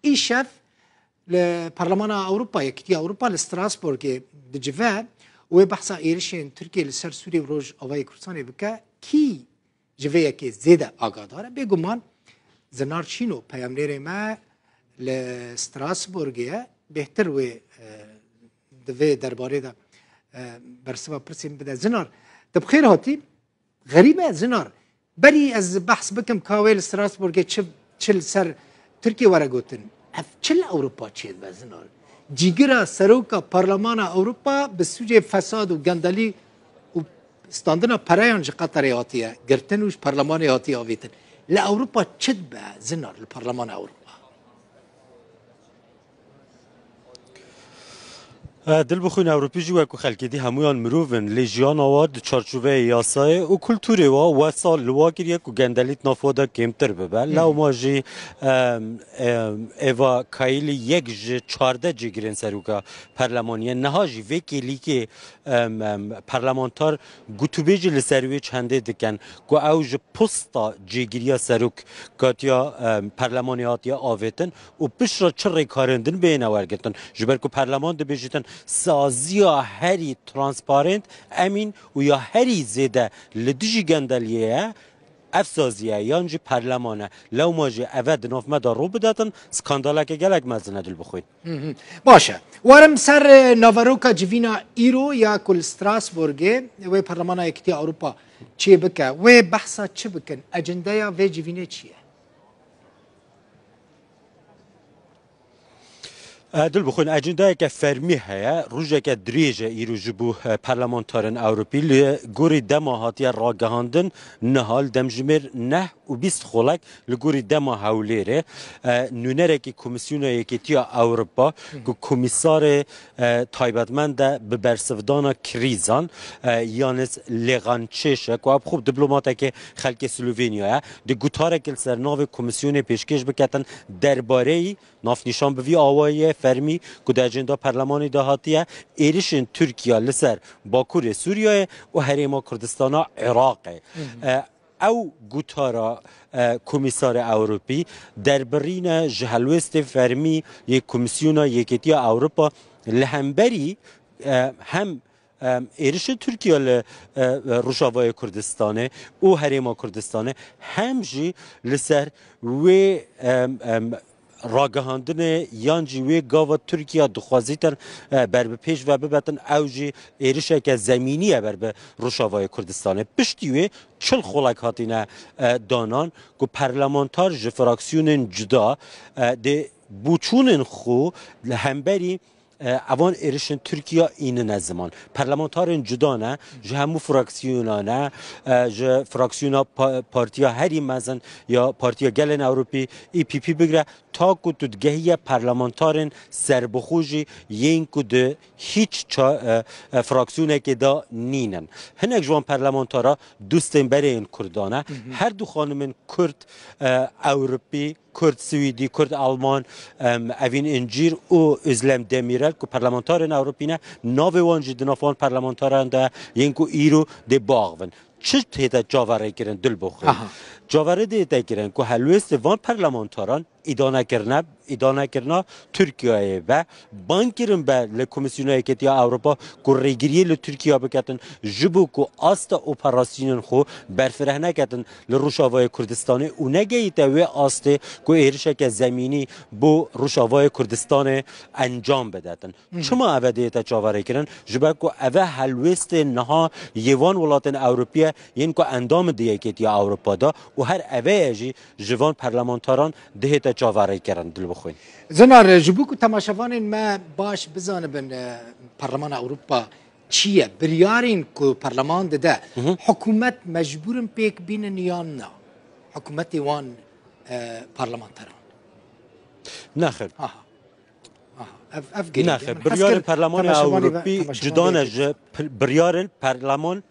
إيشف لبرلمان أوروبا يكتي أوروبا لستراسبورغ دجفا وبحثا إيرشين تركيا لسر سوري وروج أوائي كردستان بكا كي جوية كي زيادة آگاداره بگمان زنارچینو پیامنیر ما لستراسبورگیه بهتر و دوی درباره دا برسوا پرسیم بده زنار دبخیر هاتی غریبه زنار بری از بحث بکم کاویل استراسبورگ چل سر ترکیه ورا گوتن اف چل اروپا چید به زنار جیگرا سروکا پارلمان اروپا به سوی فساد و گندلی و استاندنا پرایان جه قطر هاتیه گرتن وش پارلمان هاتیه آویتن لأوروبا چد به زنار الپارلمان اروپا دل بخوین اوروپی جو اکو خلکی دی همویان مروون لیجیان آواد چارچوبه یاسای و کلتوری و سال لواکر یک و گندلیت نافودا کمتر ببه لو ما جی ایوا کایلی یک جی 14 جی گرین سروکا پرلمانیه نها جی وکیلی که پرلمانتار گوتوبه جی لسروی چنده دکن گو او جی پستا جی گریا سروک کاتیا پرلمانیات یا آویتن و پیش را چه ریکارندن بین آورگتن جبر که پرلمان ده بیجیتن سازیا هری ترانسپارنت امین و یا هری زیده لدیجی گندلیه افسازیه یانجی پرلمانه لو ماجی اود ناف مدا رو بداتن سکانداله که گلک مزنه دل بخوید باشه وارم سر ناواروکا جوینا ایرو یا کل ستراسبورگه و پرلمان یکتی اروپا چی بکه و بحثا چی بکن اجنده و جوینه چیه دل بخوین اجنده که فرمی هیا روزه که دریجه ایرو جبو پارلمانتارن اوروپی لگوری دماهاتی راگهاندن نهال دمجمر نه و 20 خلق لگوری دما هولیره نونره که کمیسیون یکیتی اروپا که کمیسار تایبتمند به برسودان کریزان یانس لغانچشه که اب خوب دیپلماته که خلک سلوونیا دی گوتاره که سر ناو کمیسیون پیشکش بکتن درباره ناف نشان بوی آوای فرمی که در اجنده پارلمانی دهاتیه ایرشن ترکیه لسر باکور سوریه و حریم کردستان عراقه او گوتارا کمیسار اوروپی دربارین جهلوست فرمی یک کمیسیون یکیتی اروپا لهمبری هم ایرش ترکیه ل روشاوای کردستانه و حریم کردستانه هم جی لسر و راگهاندن یانجی وی گاوا ترکیه دخوازیتن بر به پیش و ببتن اوجی ایرشه که زمینیه بر به روشاوای کردستانه پشتیوی چل خلق هاتینه دانان که پرلمانتار جفراکسیون جدا ده بوچونن خو همبری اوان ایرشن ترکیه این نزمان پارلمانتارن جدا نه جه همو فراکسیونانه جه فراکسیونا پارتیا هری مزن یا پارتیا گلن اوروپی ای پی پی بگره تا که تدگهی پارلمانتارن سربخوجی ین که ده هیچ فراکسیونه که دا نینن هنک جوان پارلمانتارا دوستن برای این کردانه هر دو خانمن کرد اوروپی کرد سویدی کرد آلمان اوین انجیر و ازلم دمیرل که پارلمانتارن اوروپینه ناو وانجی دنافان پارلمانتارن ده ینکو ایرو ده باغون چه تیتا جاوره کرن دل بخواه جاوره دیتا کرن که هلوست وان پارلمانتاران ادانه کرنا ترکیه و بانکرن به لکومیسیون یکیتی اروپا که ریگیری لترکیه بکتن جبو که آست اپراسیون خو برفره نکتن لروشاوای کردستان و نگیته و آست که ایرشه که زمینی بو روشاوای کردستان انجام بدهتن چما اوه دیتا جاوره کرن جبو که اوه هلوست نها یوان ولاتن اوروپیه ین که اندام دیگیتی اروپا دا و هر اوه جی جوان پارلمانتاران دهتا جاوره کرن دل بخوین زنار جبوك تماشافان ما باش بزان بن برلمان اوروبا چیه بریارین کو پارلمان ده حکومت مجبورن پیک بین نیاننا حکومت وان پارلمانتران نخیر نخیر بریار پارلمان اوروپی جدانه بریار پارلمان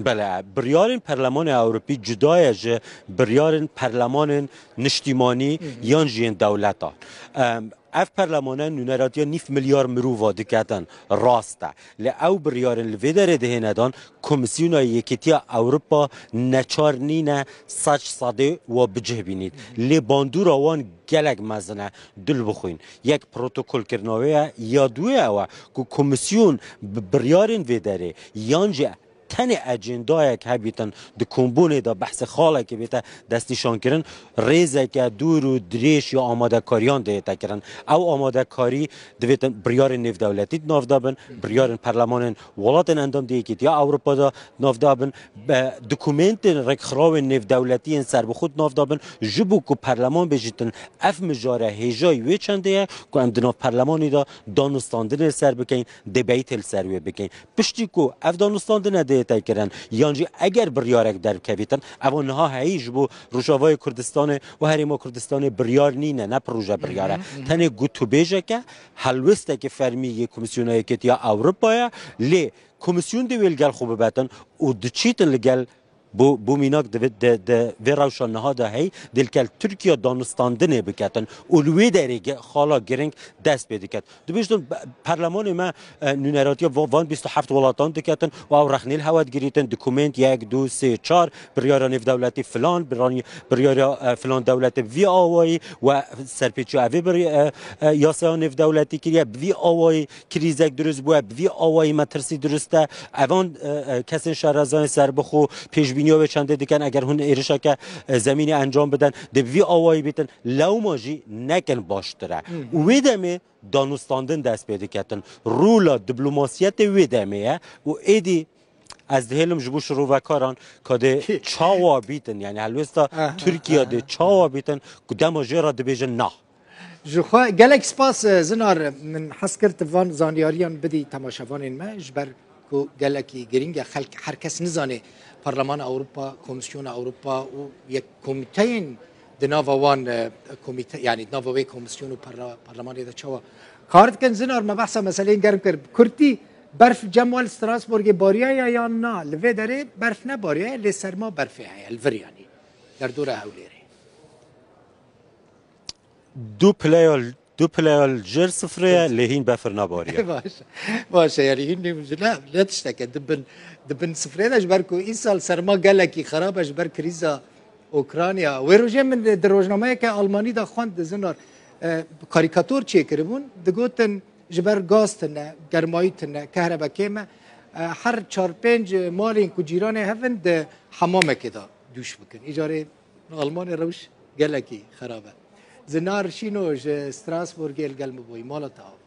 بله بریارن پارلمان اوروپی جدای از بریارن پارلمان نشتیمانی یان جین دولتا اف پارلمان نونراتی 9 میلیارد مرو واده کردن راسته ل او بریارن لویدر ده ندان کمیسیون یکیتی اروپا نچار نینه ساچ ساده و بجه بینید ل باندور وان گلک مزنه دل بخوین یک پروتکل کرناوی یا دوی او که کمیسیون بریارین ویداره یانجه تن اجندای که بیتن د کمبونه دا بحث خاله که بیتا دستیشان کرن ریزه که دور و دریش یا آماده کاریان دیتا کرن او آماده کاری دویتن بریار نف دولتی ناف دابن بریار پرلمان ولاتن اندام دیگید یا اروپا دا ناف دابن دکومنت رکخراو نف دولتی سر بخود ناف دابن جبو که پرلمان بجیتن اف مجاره هجای وی چنده که ام دناف پرلمانی دا دانستاندن سر بکن دبیت سر بکن پشتی که اف دانستاندن دیتا کرن یعنی اگر بریارک در کویتن اوان ها هیچ بو روشاوای کردستان و هریما کردستان بریار نینه نه پروژه بریاره تنه گوتو بیجه که حلوسته که فرمی کمیسیونای که یا اروپا لی کمیسیون دی ویل گل خوب باتن و دچیتن لگل بو میناک د ویراوشان نهاده هی دل کل ترکیه دانستاندنه بکتن اولوی دریگه خالا گرنگ دست بدکت دو بیشتون پارلمان ما نونراتی وان 27 ولاتان دکتن و او رخنیل هواد گریتن دکومنت 1 2 3 4 بریار نف دولتی فلان بریار فلان دولت وی آوایی و سرپیچی اوی بر یاسا نف دولتی کریه وی آوایی کریزک درست بوه وی آوایی مترسی درسته اوان کسی شهرزان سر بخو پیش بینیو به چنده دیکن اگر هون ایرشا که زمینی انجام بدن دوی آوایی بیتن لو ماجی نکن باشتره ویدمه دانستاندن دست پیدا کردن رولا دیپلماسیت ویدمه و ایدی از دهلم جبو شروع وکاران که چاوا بیتن یعنی هلوستا ترکیه ده چاوا بیتن کدام جرا دبیجن نه جوخا گلک سپاس زنار من حس کرد وان زانیاریان بدی تماشاوان ما جبر کو گلکی گرینگ خلق هر کس نزانه پارلمان اروپا کمیسیون اروپا و یک کمیته دناوان کمیته یعنی دناوی کمیسیون و پارلمان دا چوا کارت کن زنار ما بحثا مسئله این گرم کرد کرتی برف جمال استراسبورگ باریه یا نه لوی داره برف نه باریه لی سرما برفه های الوریانی در دور هولیره دو پلیال جر صفره لهین بفر نباریه باشه یعنی هین لا تشتكي دبن صفرين اجبر كو این سال سرما گلکی خراب اجبر کریزا اوکراینیا و روزه من در روزنامه که آلمانی دا خواند زنار کاریکاتور چی کربون دگوتن جبر گاستن گرمایتن کهربا کیمه هر 4-5 مالین کو جیران هفن ده حمامه که دا دوش بکن اجاره آلمان روش گلکی خرابه زنار شینو استراسبورگ الگلم بوی مالتا